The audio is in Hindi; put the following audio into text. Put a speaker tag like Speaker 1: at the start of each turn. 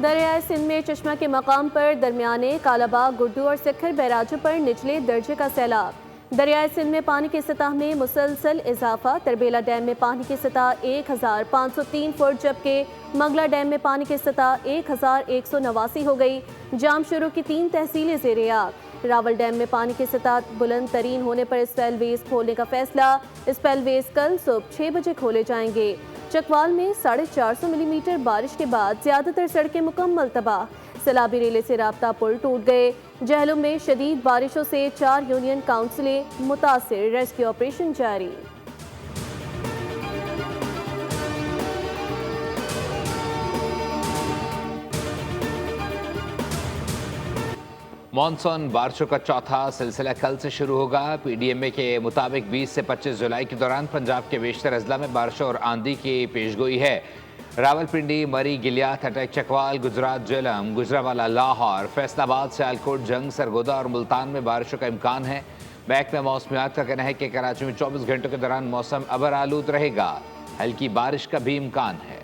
Speaker 1: दरियाए सिंध में चश्मा के मकाम पर दरमियाने कालाबाग, गुड्डू और सिखर बैराजों पर निचले दर्जे का सैलाब। दरियाए सिंध में पानी की सतह में मुसलसल इजाफा। तरबेला डैम में पानी की सतह 1503 फुट, जबकि मंगला डैम में पानी की सतह 1189 हो गई। जाम शुरू की 3 तहसीलें ज़ेरे आग। रावल डैम में पानी की सतह बुलंद तरीन होने पर स्पेलवेज खोलने का फैसला। स्पेलवेज कल सुबह 6 बजे खोले जाएंगे। चकवाल में 450 मिलीमीटर बारिश के बाद ज्यादातर सड़कें मुकम्मल तबाह। सैलाबी रेले से राब्ता पुल टूट गए। जहलुम में शदीद बारिशों से 4 यूनियन काउंसिलें मुतासिर, रेस्क्यू ऑपरेशन जारी।
Speaker 2: मॉनसून बारिशों का चौथा सिलसिला कल से शुरू होगा। पीडीएमए के मुताबिक 20 से 25 जुलाई के दौरान पंजाब के बेशतर अजला में बारिशों और आंधी की पेशगोई है। रावलपिंडी, मरी, गिलियात, अटक, चकवाल, गुजरात, झेलम, गुजरावाला, लाहौर, फैसलाबाद, सियालकोट, जंग, सरगोदा और मुल्तान में बारिशों का इम्कान है। महकमा मौसमियात का कहना है कि कराची में 24 घंटों के दौरान मौसम अबर आलूद रहेगा। हल्की बारिश का भी इम्कान है।